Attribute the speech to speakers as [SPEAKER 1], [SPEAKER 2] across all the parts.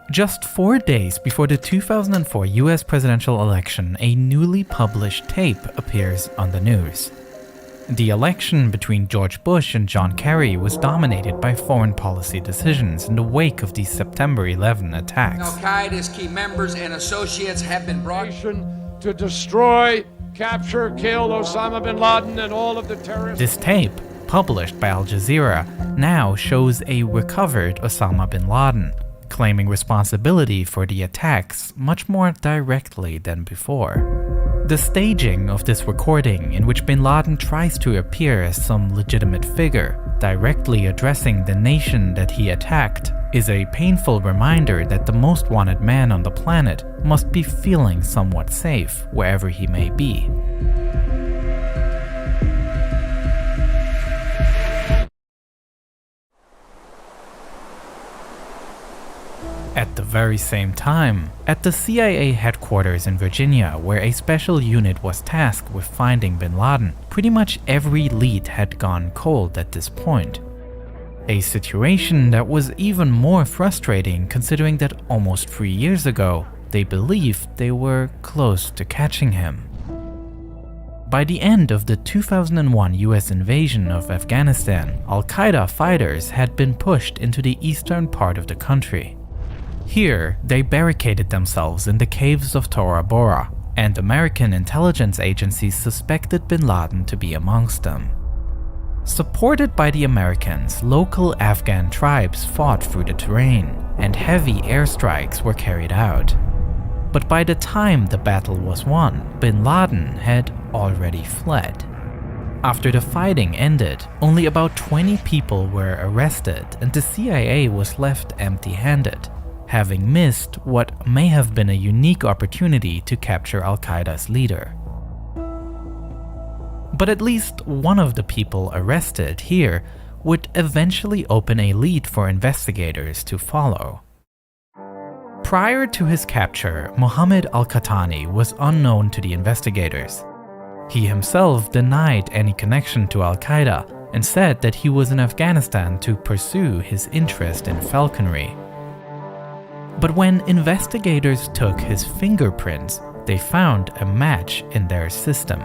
[SPEAKER 1] Just 4 days before the 2004 US presidential election, a newly published tape appears on the news. The election between George Bush and John Kerry was dominated by foreign policy decisions in the wake of the September 11 attacks.
[SPEAKER 2] Al-Qaeda's key members and associates have been brought
[SPEAKER 3] to destroy, capture, kill Osama bin Laden and all of the terrorists.
[SPEAKER 1] This tape, published by Al Jazeera, now shows a recovered Osama bin Laden, claiming responsibility for the attacks much more directly than before. The staging of this recording, in which bin Laden tries to appear as some legitimate figure, directly addressing the nation that he attacked, is a painful reminder that the most wanted man on the planet must be feeling somewhat safe wherever he may be. At the very same time, at the CIA headquarters in Virginia, where a special unit was tasked with finding bin Laden, pretty much every lead had gone cold at this point. A situation that was even more frustrating considering that almost 3 years ago, they believed they were close to catching him. By the end of the 2001 US invasion of Afghanistan, al-Qaeda fighters had been pushed into the eastern part of the country. Here, they barricaded themselves in the caves of Tora Bora, and American intelligence agencies suspected bin Laden to be amongst them. Supported by the Americans, local Afghan tribes fought through the terrain, and heavy airstrikes were carried out. But by the time the battle was won, bin Laden had already fled. After the fighting ended, only about 20 people were arrested, and the CIA was left empty-handed, having missed what may have been a unique opportunity to capture al-Qaeda's leader. But at least one of the people arrested here would eventually open a lead for investigators to follow. Prior to his capture, Mohammed al-Qahtani was unknown to the investigators. He himself denied any connection to al-Qaeda and said that he was in Afghanistan to pursue his interest in falconry. But when investigators took his fingerprints, they found a match in their system.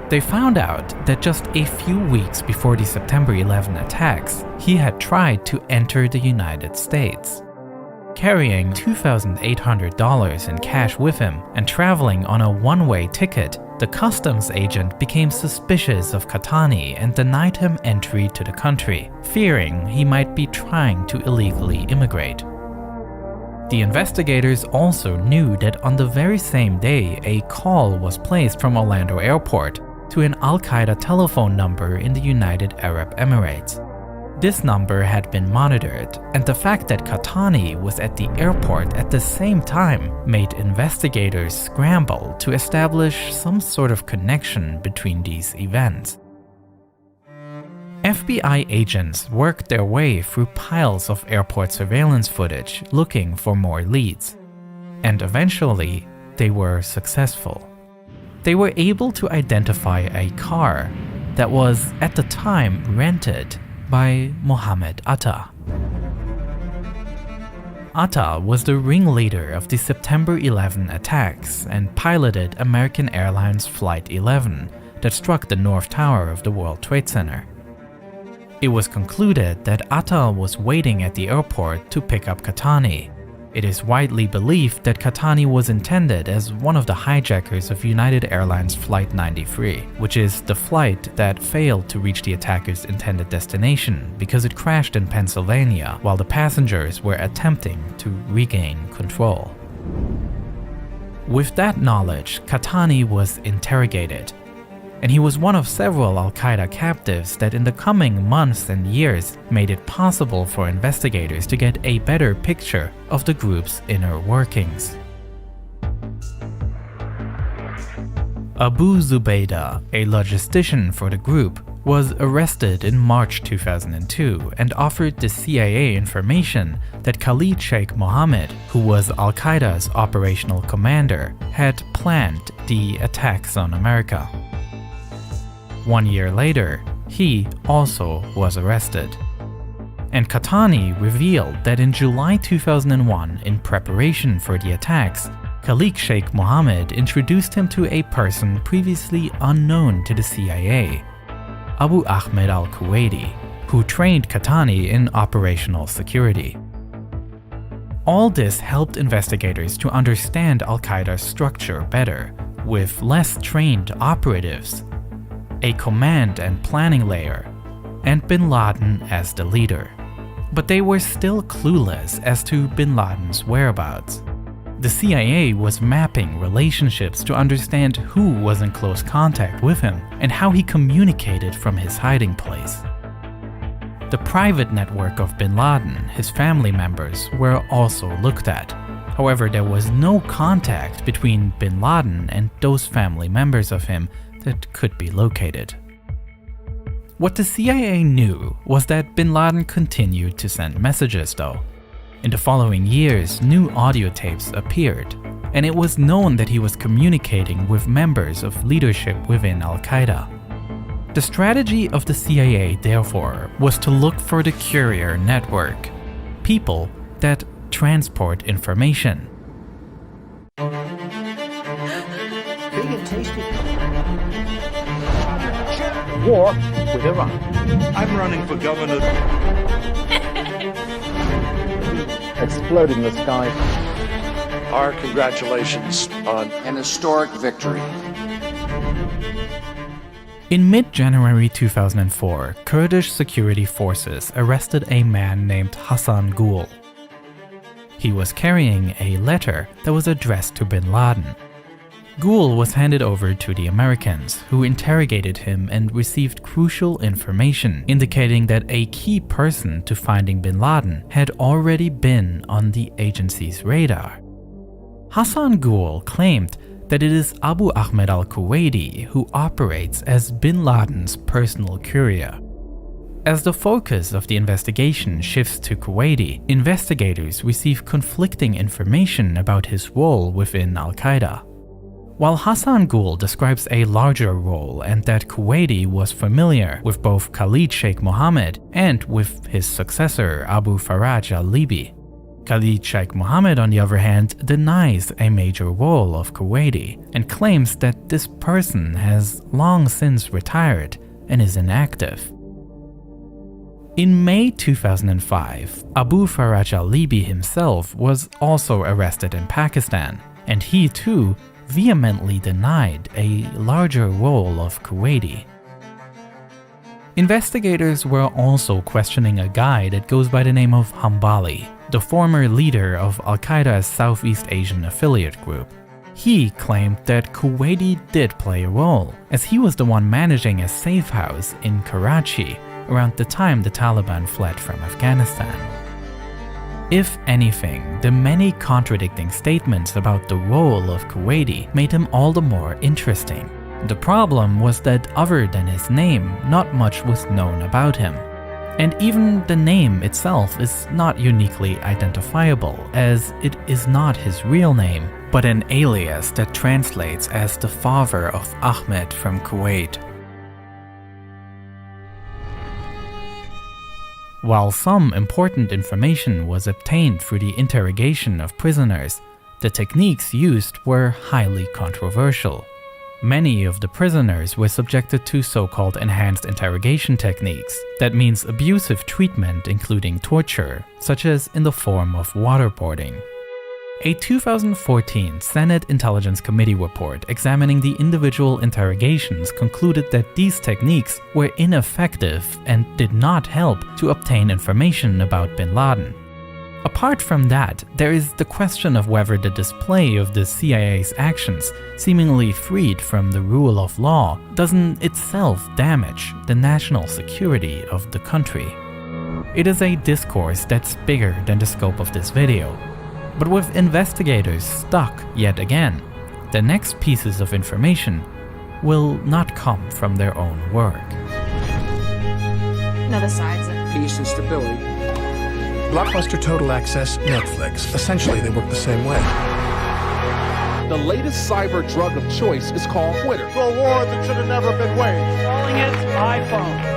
[SPEAKER 1] They found out that just a few weeks before the September 11 attacks, he had tried to enter the United States. Carrying $2,800 in cash with him and traveling on a one-way ticket, the customs agent became suspicious of Qahtani and denied him entry to the country, fearing he might be trying to illegally immigrate. The investigators also knew that on the very same day, a call was placed from Orlando Airport to an al-Qaeda telephone number in the United Arab Emirates. This number had been monitored, and the fact that Qahtani was at the airport at the same time made investigators scramble to establish some sort of connection between these events. FBI agents worked their way through piles of airport surveillance footage looking for more leads, and eventually they were successful. They were able to identify a car that was at the time rented by Mohammed Atta. Atta was the ringleader of the September 11 attacks and piloted American Airlines Flight 11 that struck the North Tower of the World Trade Center. It was concluded that Atta was waiting at the airport to pick up Qahtani. It is widely believed that Qahtani was intended as one of the hijackers of United Airlines Flight 93, which is the flight that failed to reach the attacker's intended destination because it crashed in Pennsylvania while the passengers were attempting to regain control. With that knowledge, Qahtani was interrogated, and he was one of several al-Qaeda captives that in the coming months and years made it possible for investigators to get a better picture of the group's inner workings. Abu Zubaydah, a logistician for the group, was arrested in March 2002 and offered the CIA information that Khalid Sheikh Mohammed, who was al-Qaeda's operational commander, had planned the attacks on America. 1 year later, he also was arrested. And Qahtani revealed that in July 2001, in preparation for the attacks, Khalid Sheikh Mohammed introduced him to a person previously unknown to the CIA, Abu Ahmed al-Kuwaiti, who trained Qahtani in operational security. All this helped investigators to understand al-Qaeda's structure better, with less trained operatives, a command and planning layer, and bin Laden as the leader. But they were still clueless as to bin Laden's whereabouts. The CIA was mapping relationships to understand who was in close contact with him and how he communicated from his hiding place. The private network of bin Laden, his family members, were also looked at. However, there was no contact between bin Laden and those family members of him that could be located. What the CIA knew was that bin Laden continued to send messages though. In the following years, new audio tapes appeared, and it was known that he was communicating with members of leadership within al-Qaeda. The strategy of the CIA, therefore, was to look for the courier network, people that transport information.
[SPEAKER 4] Big and tasty.
[SPEAKER 5] War with Iran.
[SPEAKER 6] I'm running for governor.
[SPEAKER 5] Explode in the sky.
[SPEAKER 3] Our congratulations on
[SPEAKER 2] An historic victory.
[SPEAKER 1] In mid-January 2004, Kurdish security forces arrested a man named Hassan Gul. He was carrying a letter that was addressed to bin Laden. Gul was handed over to the Americans, who interrogated him and received crucial information indicating that a key person to finding bin Laden had already been on the agency's radar. Hassan Gul claimed that it is Abu Ahmed al-Kuwaiti who operates as bin Laden's personal courier. As the focus of the investigation shifts to Kuwaiti, investigators receive conflicting information about his role within al-Qaeda. While Hassan Gul describes a larger role and that Kuwaiti was familiar with both Khalid Sheikh Mohammed and with his successor Abu Faraj al-Libi, Khalid Sheikh Mohammed, on the other hand, denies a major role of Kuwaiti and claims that this person has long since retired and is inactive. In May 2005, Abu Faraj al-Libi himself was also arrested in Pakistan, and he too vehemently denied a larger role of Kuwaiti. Investigators were also questioning a guy that goes by the name of Hambali, the former leader of al-Qaeda's Southeast Asian affiliate group. He claimed that Kuwaiti did play a role, as he was the one managing a safe house in Karachi around the time the Taliban fled from Afghanistan. If anything, the many contradicting statements about the role of Kuwaiti made him all the more interesting. The problem was that other than his name, not much was known about him. And even the name itself is not uniquely identifiable, as it is not his real name, but an alias that translates as the father of Ahmed from Kuwait. While some important information was obtained through the interrogation of prisoners, the techniques used were highly controversial. Many of the prisoners were subjected to so-called enhanced interrogation techniques. That means abusive treatment including torture, such as in the form of waterboarding. A 2014 Senate Intelligence Committee report examining the individual interrogations concluded that these techniques were ineffective and did not help to obtain information about bin Laden. Apart from that, there is the question of whether the display of the CIA's actions, seemingly freed from the rule of law, doesn't itself damage the national security of the country. It is a discourse that's bigger than the scope of this video. But with investigators stuck yet again, the next pieces of information will not come from their own work.
[SPEAKER 7] No, the sides of
[SPEAKER 2] Peace and stability.
[SPEAKER 8] Blockbuster Total Access, Netflix. Essentially, they work the same way.
[SPEAKER 9] The latest cyber drug of choice is called Twitter.
[SPEAKER 3] for a war that should have never been waged.
[SPEAKER 5] Calling it iPhone.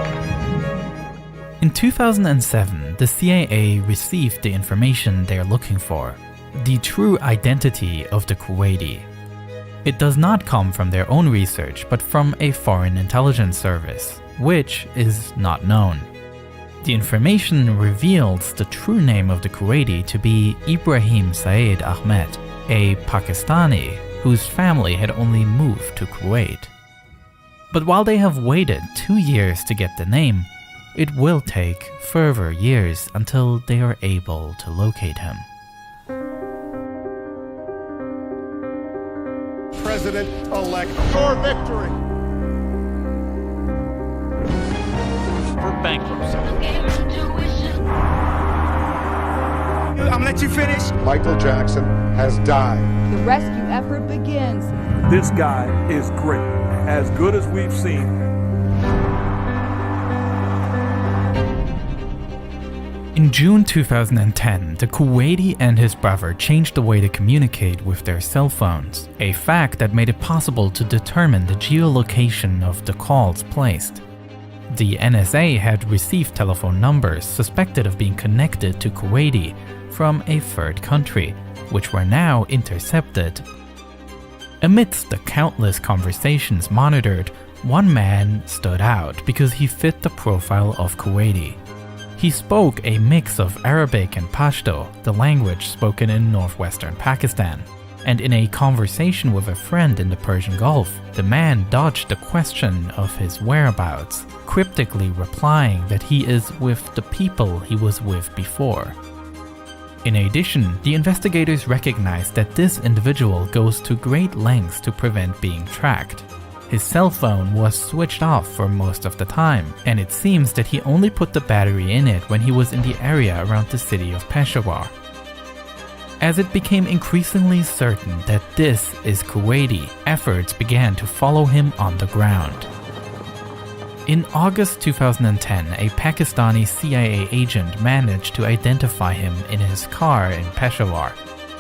[SPEAKER 1] In 2007, the CIA received the information they're looking for: the true identity of the Kuwaiti. It does not come from their own research, but from a foreign intelligence service, which is not known. The information reveals the true name of the Kuwaiti to be Ibrahim Saeed Ahmed, a Pakistani whose family had only moved to Kuwait. But while they have waited 2 years to get the name, it will take further years until they are able to locate him.
[SPEAKER 6] President-elect for victory.
[SPEAKER 4] For bankruptcy.
[SPEAKER 6] I'm gonna let you finish.
[SPEAKER 2] Michael Jackson has died.
[SPEAKER 7] The rescue effort begins.
[SPEAKER 6] This guy is great, as good as we've seen.
[SPEAKER 1] In June 2010, the Kuwaiti and his brother changed the way to communicate with their cell phones, a fact that made it possible to determine the geolocation of the calls placed. The NSA had received telephone numbers suspected of being connected to Kuwaiti from a third country, which were now intercepted. Amidst the countless conversations monitored, one man stood out because he fit the profile of Kuwaiti. He spoke a mix of Arabic and Pashto, the language spoken in northwestern Pakistan. And in a conversation with a friend in the Persian Gulf, the man dodged the question of his whereabouts, cryptically replying that he is with the people he was with before. In addition, the investigators recognized that this individual goes to great lengths to prevent being tracked. His cell phone was switched off for most of the time, and it seems that he only put the battery in it when he was in the area around the city of Peshawar. As it became increasingly certain that this is Kuwaiti, efforts began to follow him on the ground. In August 2010, a Pakistani CIA agent managed to identify him in his car in Peshawar.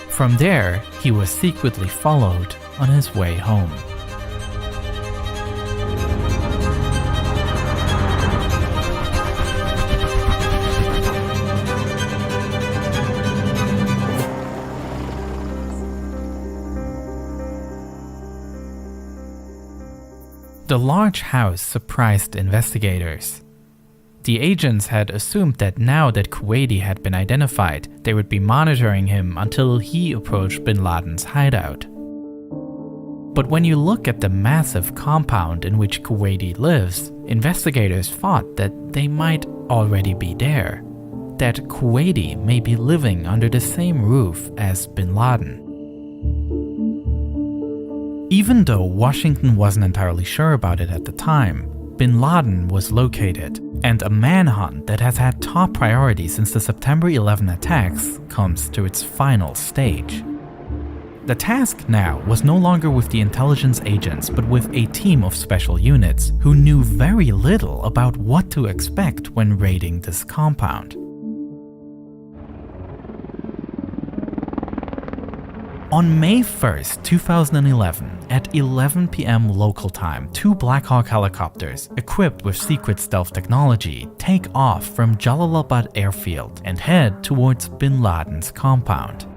[SPEAKER 1] From there, he was secretly followed on his way home. The large house surprised investigators. The agents had assumed that now that Kuwaiti had been identified, they would be monitoring him until he approached bin Laden's hideout. But when you look at the massive compound in which Kuwaiti lives, investigators thought that they might already be there, that Kuwaiti may be living under the same roof as bin Laden. Even though Washington wasn't entirely sure about it at the time, bin Laden was located, and a manhunt that has had top priority since the September 11 attacks comes to its final stage. The task now was no longer with the intelligence agents, but with a team of special units who knew very little about what to expect when raiding this compound. On May 1st, 2011, at 11 p.m. local time, 2 Black Hawk helicopters, equipped with secret stealth technology, take off from Jalalabad airfield and head towards bin Laden's compound.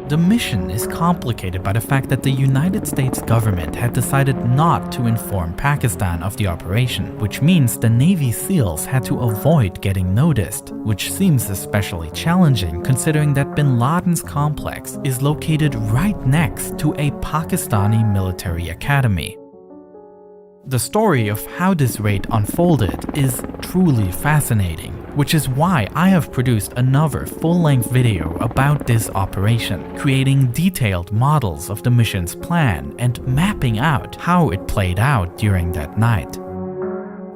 [SPEAKER 1] The mission is complicated by the fact that the United States government had decided not to inform Pakistan of the operation, which means the Navy SEALs had to avoid getting noticed, which seems especially challenging considering that bin Laden's complex is located right next to a Pakistani military academy. The story of how this raid unfolded is truly fascinating, which is why I have produced another full-length video about this operation, creating detailed models of the mission's plan and mapping out how it played out during that night.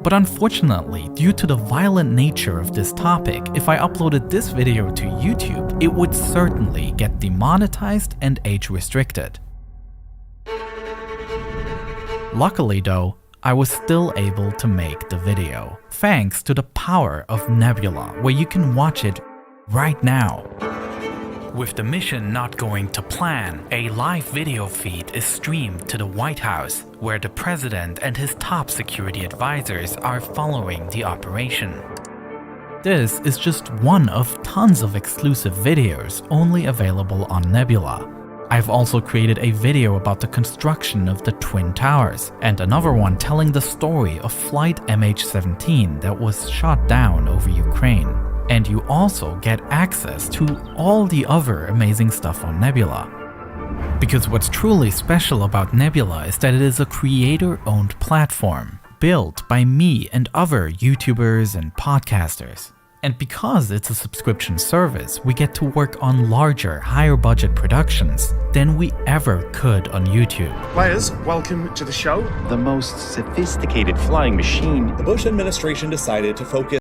[SPEAKER 1] But unfortunately, due to the violent nature of this topic, if I uploaded this video to YouTube, it would certainly get demonetized and age-restricted. Luckily though, I was still able to make the video, thanks to the power of Nebula, where you can watch it right now. With the mission not going to plan, a live video feed is streamed to the White House, where the president and his top security advisors are following the operation. This is just one of tons of exclusive videos only available on Nebula. I've also created a video about the construction of the Twin Towers, and another one telling the story of Flight MH17 that was shot down over Ukraine. And you also get access to all the other amazing stuff on Nebula. Because what's truly special about Nebula is that it is a creator-owned platform, built by me and other YouTubers and podcasters. And because it's a subscription service, we get to work on larger, higher budget productions than we ever could on YouTube.
[SPEAKER 10] Players, welcome to the show.
[SPEAKER 11] The most sophisticated flying machine.
[SPEAKER 12] The Bush administration decided to focus